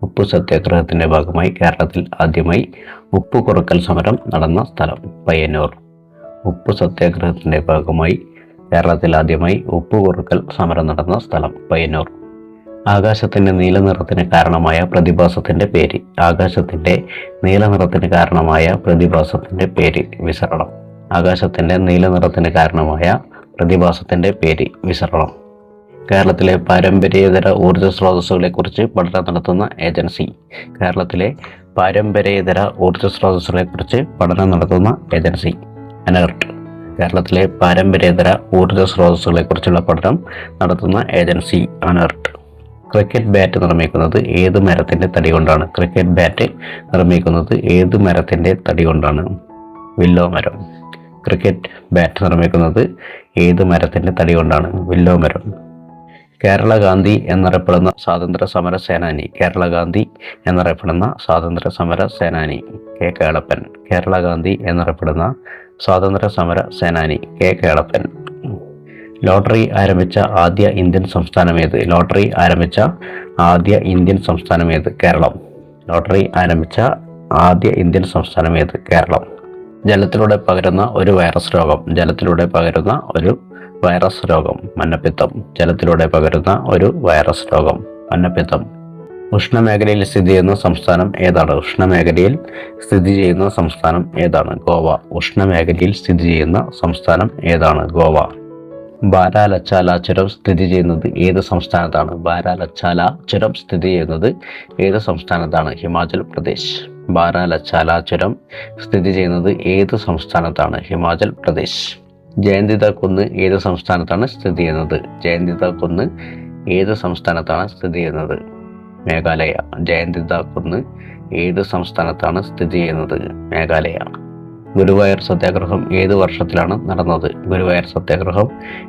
ഉപ്പു സത്യാഗ്രഹത്തിന്റെ ഭാഗമായി കേരളത്തിൽ ആദ്യമായി ഉപ്പ് കുറക്കൽ സമരം നടന്ന സ്ഥലം പയ്യന്നൂർ. ഉപ്പു സത്യാഗ്രഹത്തിന്റെ ഭാഗമായി കേരളത്തിൽ ആദ്യമായി ഉപ്പ് കുറക്കൽ സമരം നടന്ന സ്ഥലം പയ്യന്നൂർ. ആകാശത്തിന്റെ നീലനിറത്തിന് കാരണമായ പ്രതിഭാസത്തിന്റെ പേര്. ആകാശത്തിന്റെ നീലനിറത്തിന് കാരണമായ പ്രതിഭാസത്തിന്റെ പേര് വിസരണം. ആകാശത്തിന്റെ നീലനിറത്തിന് കാരണമായ പ്രതിഭാസത്തിന്റെ പേര് വിസരണം. കേരളത്തിലെ പാരമ്പര്യേതര ഊർജ്ജ സ്രോതസ്സുകളെക്കുറിച്ച് പഠനം നടത്തുന്ന ഏജൻസി. കേരളത്തിലെ പാരമ്പര്യേതര ഊർജ്ജ സ്രോതസ്സുകളെക്കുറിച്ച് പഠനം നടത്തുന്ന ഏജൻസി അനർട്ട്. കേരളത്തിലെ പാരമ്പര്യേതര ഊർജ്ജ സ്രോതസ്സുകളെക്കുറിച്ചുള്ള പഠനം നടത്തുന്ന ഏജൻസി അനർട്ട്. ക്രിക്കറ്റ് ബാറ്റ് നിർമ്മിക്കുന്നത് ഏത് മരത്തിന്റെ തടി കൊണ്ടാണ്? ക്രിക്കറ്റ് ബാറ്റ് നിർമ്മിക്കുന്നത് ഏത് മരത്തിന്റെ തടി കൊണ്ടാണ്? വില്ലോ മരം. ക്രിക്കറ്റ് ബാറ്റ് നിർമ്മിക്കുന്നത് ഏത് മരത്തിന്റെ തടി കൊണ്ടാണ്? വില്ലോ മരം. കേരള ഗാന്ധി എന്നറിയപ്പെടുന്ന സ്വാതന്ത്ര്യ സമര സേനാനി. കേരള ഗാന്ധി എന്നറിയപ്പെടുന്ന സ്വാതന്ത്ര്യ സമര സേനാനി കെ കേളപ്പൻ. കേരള ഗാന്ധി എന്നറിയപ്പെടുന്ന സ്വാതന്ത്ര്യ സമര സേനാനി കെ കേളപ്പൻ. ലോട്ടറി ആരംഭിച്ച ആദ്യ ഇന്ത്യൻ സംസ്ഥാനം ഏത്? ലോട്ടറി ആരംഭിച്ച ആദ്യ ഇന്ത്യൻ സംസ്ഥാനം ഏത്? കേരളം. ലോട്ടറി ആരംഭിച്ച ആദ്യ ഇന്ത്യൻ സംസ്ഥാനം ഏത്? കേരളം. ജലത്തിലൂടെ പകരുന്ന ഒരു വൈറസ് രോഗം. ജലത്തിലൂടെ പകരുന്ന ഒരു വൈറസ് രോഗം മഞ്ഞപ്പിത്തം. ജലത്തിലൂടെ പകരുന്ന ഒരു വൈറസ് രോഗം മഞ്ഞപ്പിത്തം. ഉഷ്ണമേഖലയിൽ സ്ഥിതി ചെയ്യുന്ന സംസ്ഥാനം ഏതാണ്? ഉഷ്ണമേഖലയിൽ സ്ഥിതി ചെയ്യുന്ന സംസ്ഥാനം ഏതാണ്? ഗോവ. ഉഷ്ണമേഖലയിൽ സ്ഥിതി ചെയ്യുന്ന സംസ്ഥാനം ഏതാണ്? ഗോവ. ബാരാലച്ചാല ചുരം സ്ഥിതി ചെയ്യുന്നത് ഏത് സംസ്ഥാനത്താണ്? ബാരാലച്ചാല ചുരം സ്ഥിതി ചെയ്യുന്നത് ഏത് സംസ്ഥാനത്താണ്? ഹിമാചൽ പ്രദേശ്. ബാരാലച്ചാല ചുരം സ്ഥിതി ചെയ്യുന്നത് ഏത് സംസ്ഥാനത്താണ്? ഹിമാചൽ പ്രദേശ്. ജയന്തിത കുന്ന് ഏത് സംസ്ഥാനത്താണ് സ്ഥിതി ചെയ്യുന്നത്? ജയന്തിത കുന്ന് ഏത് സംസ്ഥാനത്താണ് സ്ഥിതി ചെയ്യുന്നത്? മേഘാലയ. ജയന്തിത കുന്ന് ഏത് സംസ്ഥാനത്താണ് സ്ഥിതി ചെയ്യുന്നത്? മേഘാലയ. ഗുരുവായൂർ സത്യാഗ്രഹം ഏത് വർഷത്തിലാണ് നടന്നത്? ഗുരുവായൂർ സത്യാഗ്രഹം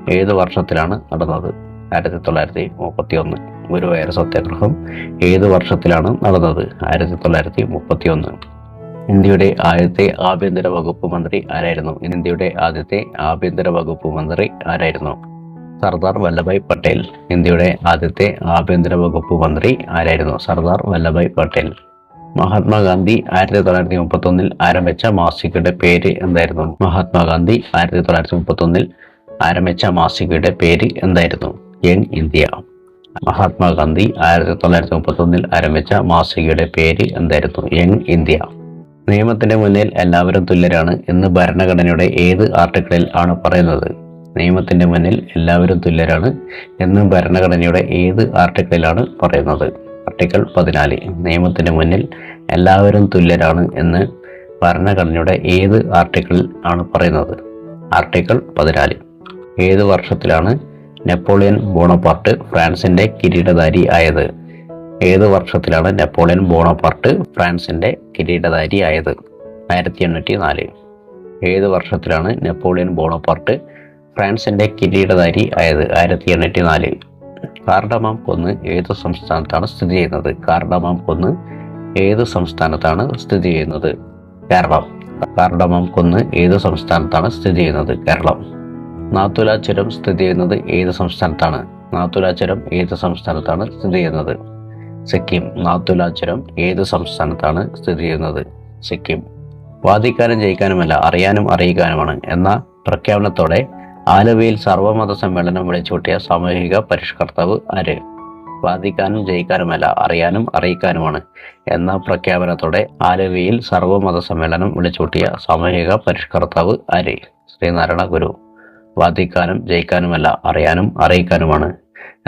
ഏത് വർഷത്തിലാണ് നടന്നത്? 1931. ഗുരുവായൂർ സത്യാഗ്രഹം ഏത് വർഷത്തിലാണ് നടന്നത്? 1931. ഇന്ത്യയുടെ ആദ്യത്തെ ആഭ്യന്തര വകുപ്പ് മന്ത്രി ആരായിരുന്നു? ഇന്ത്യയുടെ ആദ്യത്തെ ആഭ്യന്തര വകുപ്പ് മന്ത്രി ആരായിരുന്നു? സർദാർ വല്ലഭായ് പട്ടേൽ. ഇന്ത്യയുടെ ആദ്യത്തെ ആഭ്യന്തര വകുപ്പ് മന്ത്രി ആരായിരുന്നു? സർദാർ വല്ലഭായ് പട്ടേൽ. മഹാത്മാഗാന്ധി 1931 ആരംഭിച്ച മാസികയുടെ പേര് എന്തായിരുന്നു? മഹാത്മാഗാന്ധി 1931 ആരംഭിച്ച മാസികയുടെ പേര് എന്തായിരുന്നു? Young India. മഹാത്മാഗാന്ധി 1931 ആരംഭിച്ച മാസികയുടെ പേര് എന്തായിരുന്നു? Young India. നിയമത്തിന്റെ മുന്നിൽ എല്ലാവരും തുല്യരാണ് എന്ന് ഭരണഘടനയുടെ ഏത് ആർട്ടിക്കിളിൽ ആണ് പറയുന്നത്? നിയമത്തിന്റെ മുന്നിൽ എല്ലാവരും തുല്യരാണ് എന്ന് ഭരണഘടനയുടെ ഏത് ആർട്ടിക്കിളിലാണ് പറയുന്നത്? ആർട്ടിക്കിൾ 14. നിയമത്തിന് മുന്നിൽ എല്ലാവരും തുല്യരാണ് എന്ന് ഭരണഘടനയുടെ ഏത് ആർട്ടിക്കിളിൽ ആണ് പറയുന്നത്? ആർട്ടിക്കിൾ 14. ഏത് വർഷത്തിലാണ് നെപ്പോളിയൻ ബോണപ്പാർട്ട് ഫ്രാൻസിന്റെ കിരീടധാരി ആയത്? ഏത് വർഷത്തിലാണ് നെപ്പോളിയൻ ബോണപ്പാർട്ട് ഫ്രാൻസിന്റെ കിരീടധാരി ആയത്? 1804. ഏത് വർഷത്തിലാണ് നെപ്പോളിയൻ ബോണപ്പാർട്ട് ഫ്രാൻസിന്റെ കിരീടധാരി ആയത്? 1804. കാർഡമം കുന്ന് ഏത് സംസ്ഥാനത്താണ് സ്ഥിതി ചെയ്യുന്നത്? കാർഡമം കുന്ന് ഏത് സംസ്ഥാനത്താണ് സ്ഥിതി ചെയ്യുന്നത്? കേരളം. കാർഡമം കുന്ന് ഏത് സംസ്ഥാനത്താണ് സ്ഥിതി ചെയ്യുന്നത്? കേരളം. നാത്തുല ചുരം സ്ഥിതി ചെയ്യുന്നത് ഏത് സംസ്ഥാനത്താണ്? നാത്തുല ചുരം ഏത് സംസ്ഥാനത്താണ് സ്ഥിതി ചെയ്യുന്നത്? സിക്കിം. നാത്തുല ചുരം ഏത് സംസ്ഥാനത്താണ് സ്ഥിതി ചെയ്യുന്നത്? സിക്കിം. വാദിക്കാനും ജയിക്കാനുമല്ല അറിയാനും അറിയിക്കാനുമാണ് എന്ന പ്രഖ്യാപനത്തോടെ ആലുവയിൽ സർവമത സമ്മേളനം വിളിച്ചുകൂട്ടിയ സാമൂഹിക പരിഷ്കർത്താവ് ആര്? വാദിക്കാനും ജയിക്കാനുമല്ല അറിയാനും അറിയിക്കാനുമാണ് എന്ന പ്രഖ്യാപനത്തോടെ ആലുവയിൽ സർവമത സമ്മേളനം വിളിച്ചുകൂട്ടിയ സാമൂഹിക പരിഷ്കർത്താവ് ആര്? ശ്രീനാരായണ ഗുരു. വാദിക്കാനും ജയിക്കാനുമല്ല അറിയാനും അറിയിക്കാനുമാണ്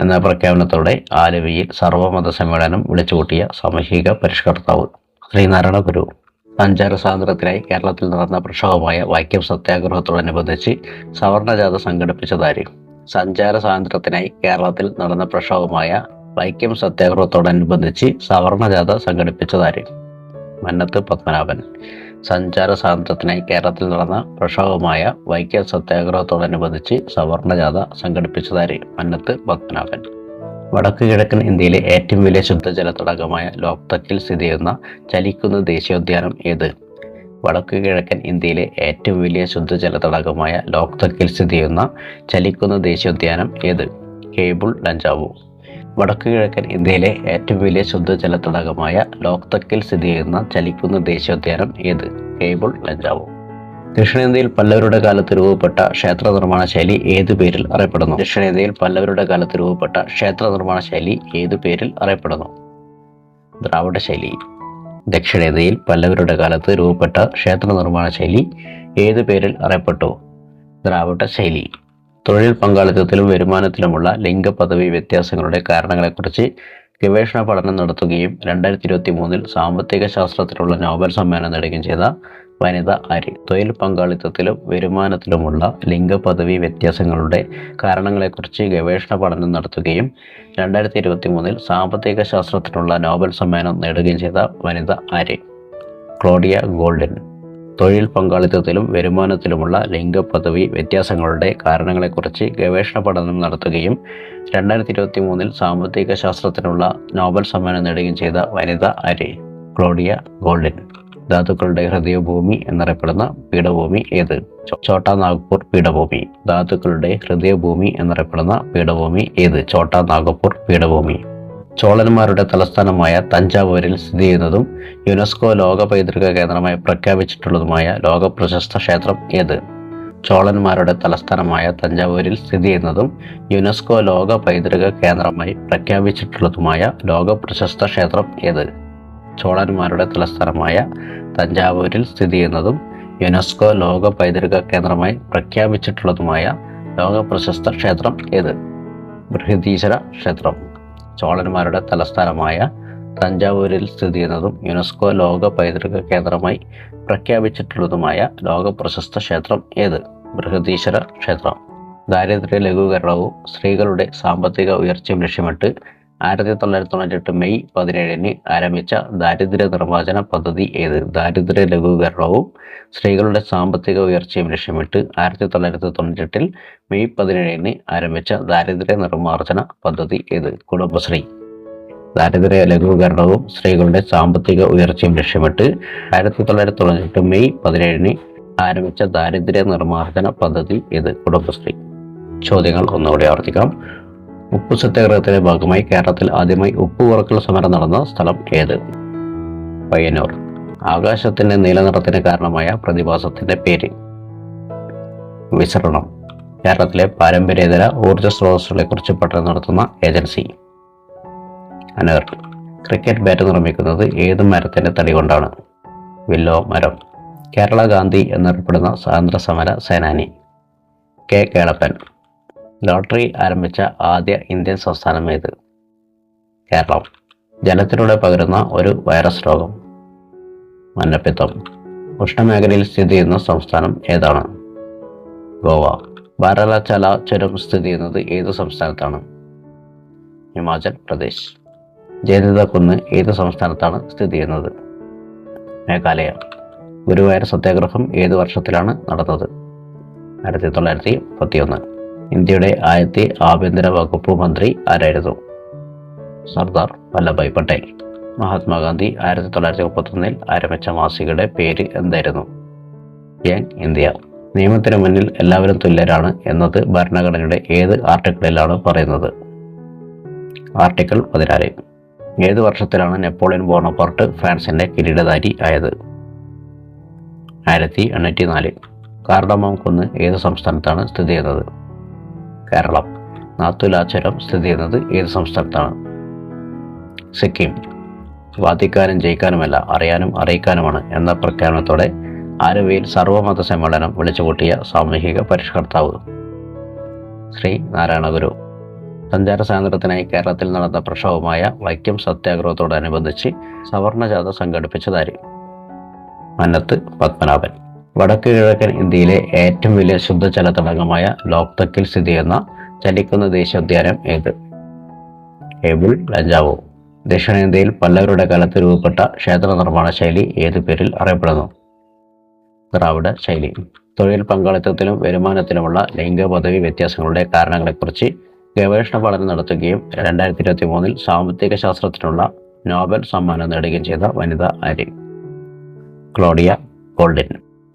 എന്ന പ്രഖ്യാപനത്തോടെ ആലുവയിൽ സർവമത സമ്മേളനം വിളിച്ചുകൂട്ടിയ സാമൂഹിക പരിഷ്കർത്താവ് ശ്രീനാരായണ ഗുരു. സഞ്ചാര സ്വാതന്ത്ര്യത്തിനായി കേരളത്തിൽ നടന്ന പ്രക്ഷോഭമായ വൈക്കം സത്യാഗ്രഹത്തോടനുബന്ധിച്ച് സവർണജാഥ സംഘടിപ്പിച്ചതാര്? സഞ്ചാര സ്വാതന്ത്ര്യത്തിനായി കേരളത്തിൽ നടന്ന പ്രക്ഷോഭമായ വൈക്കം സത്യാഗ്രഹത്തോടനുബന്ധിച്ച് സവർണജാഥ സംഘടിപ്പിച്ചതാര്? മന്നത്ത് പത്മനാഭൻ. സഞ്ചാര സ്വാതന്ത്ര്യത്തിനായി കേരളത്തിൽ നടന്ന പ്രക്ഷോഭമായ വൈക്കം സത്യാഗ്രഹത്തോടനുബന്ധിച്ച് സവർണജാഥ സംഘടിപ്പിച്ചതാര്? മന്നത്ത് പത്മനാഭൻ. വടക്കു കിഴക്കൻ ഇന്ത്യയിലെ ഏറ്റവും വലിയ ശുദ്ധജല തടാകമായ ലോക്തക്കിൽ സ്ഥിതി ചെയ്യുന്ന ചലിക്കുന്ന് ദേശീയോദ്യാനം ഏത്? വടക്കു കിഴക്കൻ ഇന്ത്യയിലെ ഏറ്റവും വലിയ ശുദ്ധജല തടാകമായ ലോക്തക്കിൽ സ്ഥിതി ചെയ്യുന്ന ചലിക്കുന്ന് ദേശീയോദ്യാനം ഏത്? കേബിൾ ലഞ്ചാവോ. വടക്കു കിഴക്കൻ ഇന്ത്യയിലെ ഏറ്റവും വലിയ ശുദ്ധജല തടാകമായ ലോക്തക്കിൽ സ്ഥിതി ചെയ്യുന്ന ചലിക്കുന്ന ദേശീയോദ്യാനം ഏത്? കേബിൾ ലഞ്ചാവോ. ദക്ഷിണേന്ത്യയിൽ പല്ലവരുടെ കാലത്ത് രൂപപ്പെട്ട ക്ഷേത്ര നിർമ്മാണ ശൈലി ഏതു പേരിൽ അറിയപ്പെടുന്നു? ദക്ഷിണേന്ത്യയിൽ പല്ലവരുടെ കാലത്ത് രൂപപ്പെട്ട ക്ഷേത്ര നിർമ്മാണ ശൈലി ഏതു പേരിൽ അറിയപ്പെടുന്നു? ദ്രാവിഡ ശൈലി. ദക്ഷിണേന്ത്യയിൽ പല്ലവരുടെ കാലത്ത് രൂപപ്പെട്ട ക്ഷേത്ര നിർമ്മാണ ശൈലി ഏതു പേരിൽ അറിയപ്പെട്ടു? ദ്രാവിഡ ശൈലി. തൊഴിൽ പങ്കാളിത്തത്തിലും വരുമാനത്തിലുമുള്ള ലിംഗ പദവി വ്യത്യാസങ്ങളുടെ കാരണങ്ങളെക്കുറിച്ച് ഗവേഷണ പഠനം നടത്തുകയും 2023 സാമ്പത്തിക ശാസ്ത്രത്തിനുള്ള നോബൽ സമ്മാനം നേടുകയും ചെയ്ത വനിത ആര്? തൊഴിൽ പങ്കാളിത്തത്തിലും വരുമാനത്തിലുമുള്ള ലിംഗ പദവി വ്യത്യാസങ്ങളുടെ കാരണങ്ങളെക്കുറിച്ച് ഗവേഷണ പഠനം നടത്തുകയും 2023 സാമ്പത്തിക ശാസ്ത്രത്തിനുള്ള നോബൽ സമ്മാനം നേടുകയും ചെയ്ത വനിത ആര്? Claudia Goldin. തൊഴിൽ പങ്കാളിത്തത്തിലും വരുമാനത്തിലുമുള്ള ലിംഗ പദവി വ്യത്യാസങ്ങളുടെ കാരണങ്ങളെക്കുറിച്ച് ഗവേഷണ പഠനം നടത്തുകയും 2023 സാമ്പത്തിക ശാസ്ത്രത്തിനുള്ള നോബൽ സമ്മാനം നേടുകയും ചെയ്ത വനിത ആര്? Claudia Goldin. ധാതുക്കളുടെ ഹൃദയഭൂമി എന്നറിയപ്പെടുന്ന പീഠഭൂമി ഏത്? ഛോട്ടാ നാഗ്പൂർ പീഠഭൂമി. ധാതുക്കളുടെ ഹൃദയഭൂമി എന്നറിയപ്പെടുന്ന പീഠഭൂമി ഏത്? ഛോട്ടാ നാഗ്പൂർ പീഠഭൂമി. ചോളന്മാരുടെ തലസ്ഥാനമായ തഞ്ചാവൂരിൽ സ്ഥിതി ചെയ്യുന്നതും യുനെസ്കോ ലോക പൈതൃക കേന്ദ്രമായി പ്രഖ്യാപിച്ചിട്ടുള്ളതുമായ ലോക പ്രശസ്ത ക്ഷേത്രം ഏത്? ചോളന്മാരുടെ തലസ്ഥാനമായ തഞ്ചാവൂരിൽ സ്ഥിതി ചെയ്യുന്നതും യുനെസ്കോ ലോക പൈതൃക കേന്ദ്രമായി പ്രഖ്യാപിച്ചിട്ടുള്ളതുമായ ലോക പ്രശസ്ത ക്ഷേത്രം ഏത്? ചോളന്മാരുടെ തലസ്ഥാനമായ തഞ്ചാവൂരിൽ സ്ഥിതി ചെയ്യുന്നതും യുനെസ്കോ ലോക പൈതൃക കേന്ദ്രമായി പ്രഖ്യാപിച്ചിട്ടുള്ളതുമായ ലോക പ്രശസ്ത ക്ഷേത്രം ഏത്? ബൃഹദീശ്വര ക്ഷേത്രം. ചോളന്മാരുടെ തലസ്ഥാനമായ തഞ്ചാവൂരിൽ സ്ഥിതി ചെയ്യുന്നതും യുനെസ്കോ ലോക പൈതൃക കേന്ദ്രമായി പ്രഖ്യാപിച്ചിട്ടുള്ളതുമായ ലോക പ്രശസ്ത ക്ഷേത്രം ഏത്? ബൃഹദീശ്വര ക്ഷേത്രം. ദാരിദ്ര്യ ലഘൂകരണവും സ്ത്രീകളുടെ സാമ്പത്തിക ഉയർച്ചയും ലക്ഷ്യമിട്ട് 1998 മെയ് 17 ആരംഭിച്ച ദാരിദ്ര്യ നിർമ്മാർജ്ജന പദ്ധതി ഏത്? ദാരിദ്ര്യ ലഘൂകരണവും സ്ത്രീകളുടെ സാമ്പത്തിക ഉയർച്ചയും ലക്ഷ്യമിട്ട് 1998 മെയ് 17 ആരംഭിച്ച ദാരിദ്ര്യ നിർമ്മാർജ്ജന പദ്ധതി ഏത്? കുടുംബശ്രീ. ദാരിദ്ര്യ ലഘൂകരണവും സ്ത്രീകളുടെ സാമ്പത്തിക ഉയർച്ചയും ലക്ഷ്യമിട്ട് 1998 മെയ് 17 ആരംഭിച്ച ദാരിദ്ര്യ നിർമ്മാർജ്ജന പദ്ധതി ഏത്? കുടുംബശ്രീ. ചോദ്യങ്ങൾ ഒന്നുകൂടി ആവർത്തിക്കാം. ഉപ്പു സത്യാഗ്രഹത്തിന്റെ ഭാഗമായി കേരളത്തിൽ ആദ്യമായി ഉപ്പ് കുറക്കൽ സമരം നടന്ന സ്ഥലം ഏത്? പയ്യന്നൂർ. ആകാശത്തിന്റെ നീലനിറത്തിന് കാരണമായ പ്രതിഭാസത്തിന്റെ പേര്? വിസരണം. കേരളത്തിലെ പാരമ്പര്യേതര ഊർജ്ജ സ്രോതസ്സുകളെ കുറിച്ച് പഠനം നടത്തുന്ന ഏജൻസി? അനർ. ക്രിക്കറ്റ് ബാറ്റ് നിർമ്മിക്കുന്നത് ഏത് മരത്തിന്റെ തടി കൊണ്ടാണ്? വില്ലോ മരം. കേരള ഗാന്ധി എന്നറിയപ്പെടുന്ന സ്വാതന്ത്ര്യ സമര സേനാനി? കെ കേളപ്പൻ. ലോട്ടറി ആരംഭിച്ച ആദ്യ ഇന്ത്യൻ സംസ്ഥാനം ഏത്? കേരളം. ജലത്തിലൂടെ പകരുന്ന ഒരു വൈറസ് രോഗം? മഞ്ഞപ്പിത്തം. ഉഷ്ണമേഖലയിൽ സ്ഥിതി ചെയ്യുന്ന സംസ്ഥാനം ഏതാണ്? ഗോവ. ബാരാലാചാല ചുരം സ്ഥിതി ചെയ്യുന്നത് ഏത് സംസ്ഥാനത്താണ്? ഹിമാചൽ പ്രദേശ്. ജയലളിത കുന്ന് ഏത് സംസ്ഥാനത്താണ് സ്ഥിതി ചെയ്യുന്നത്? മേഘാലയ. ഗുരുവായൂർ സത്യാഗ്രഹം ഏത് വർഷത്തിലാണ് നടന്നത്? 1931. ഇന്ത്യയുടെ ആദ്യത്തെ ആഭ്യന്തര വകുപ്പ് മന്ത്രി ആരായിരുന്നു? സർദാർ വല്ലഭായ് പട്ടേൽ. മഹാത്മാഗാന്ധി 1931 ആരംഭിച്ച മാസികയുടെ പേര് എന്തായിരുന്നു? Young India. നിയമത്തിന് മുന്നിൽ എല്ലാവരും തുല്യരാണ് എന്നത് ഭരണഘടനയുടെ ഏത് ആർട്ടിക്കിളിലാണ് പറയുന്നത്? ആർട്ടിക്കിൾ 14. ഏത് വർഷത്തിലാണ് നെപ്പോളിയൻ ബോണപ്പാർട്ട് ഫ്രാൻസിന്റെ കിരീടധാരി ആയത്? 1804. കാർഡമം കുന്ന് ഏത് സംസ്ഥാനത്താണ് സ്ഥിതി ചെയ്യുന്നത്? കേരളം. നാത്തുല ചുരം സ്ഥിതി ചെയ്യുന്നത് ഏത് സംസ്ഥാനത്താണ്? സിക്കിം. വാദിക്കാനും ജയിക്കാനുമല്ല അറിയാനും അറിയിക്കാനുമാണ് എന്ന പ്രഖ്യാപനത്തോടെ ആലുവയിൽ സർവമത സമ്മേളനം വിളിച്ചുകൂട്ടിയ സാമൂഹിക പരിഷ്കർത്താവ്? ശ്രീ നാരായണ ഗുരു. സഞ്ചാര സ്വാതന്ത്ര്യത്തിനായി കേരളത്തിൽ നടന്ന പ്രക്ഷോഭമായ വൈക്കം സത്യാഗ്രഹത്തോടനുബന്ധിച്ച് സവർണജാഥ സംഘടിപ്പിച്ചതാര്? മന്നത്ത് പത്മനാഭൻ. വടക്ക് കിഴക്കൻ ഇന്ത്യയിലെ ഏറ്റവും വലിയ ശുദ്ധജല തടാകമായ ലോക്തക്കിൽ സ്ഥിതി ചെയ്യുന്ന ചലിക്കുന്ന ദേശീയോദ്യാനം ഏത്? കേബിൾ ലഞ്ചാവോ. ദക്ഷിണേന്ത്യയിൽ പല്ലവരുടെ കാലത്ത് രൂപപ്പെട്ട ക്ഷേത്ര നിർമ്മാണ ശൈലി ഏതു പേരിൽ അറിയപ്പെടുന്നു? ദ്രാവിഡ ശൈലി. തൊഴിൽ പങ്കാളിത്തത്തിലും വരുമാനത്തിലുമുള്ള ലിംഗ പദവി വ്യത്യാസങ്ങളുടെ കാരണങ്ങളെക്കുറിച്ച് ഗവേഷണ പഠനം നടത്തുകയും 2023 സാമ്പത്തിക ശാസ്ത്രത്തിനുള്ള നോബൽ സമ്മാനം നേടുകയും ചെയ്ത വനിത ആര്? Claudia Goldin.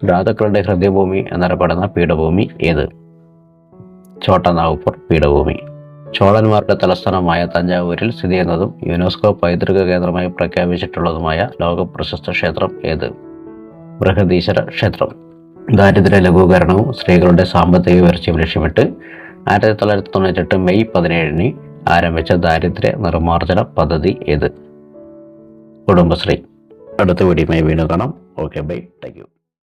ധാതുക്കളുടെ ഹൃദയഭൂമി എന്നറിയപ്പെടുന്ന പീഠഭൂമി ഏത്? ഛോട്ടാ നാഗ്പൂർ പീഠഭൂമി. ചോളന്മാരുടെ തലസ്ഥാനമായ തഞ്ചാവൂരിൽ സ്ഥിതി ചെയ്യുന്നതും യുനെസ്കോ പൈതൃക കേന്ദ്രമായി പ്രഖ്യാപിച്ചിട്ടുള്ളതുമായ ലോക പ്രശസ്ത ക്ഷേത്രം ഏത്? ബൃഹദീശ്വര ക്ഷേത്രം. ദാരിദ്ര്യ ലഘൂകരണവും സ്ത്രീകളുടെ സാമ്പത്തിക ഉയർച്ചയും ലക്ഷ്യമിട്ട് 1998 മെയ് 17 ആരംഭിച്ച ദാരിദ്ര്യ നിർമ്മാർജ്ജന പദ്ധതി ഏത്? കുടുംബശ്രീ. അടുത്ത വീഡിയോയുമായി വീണ്ടും കാണാം. Okay, bye. Thank U.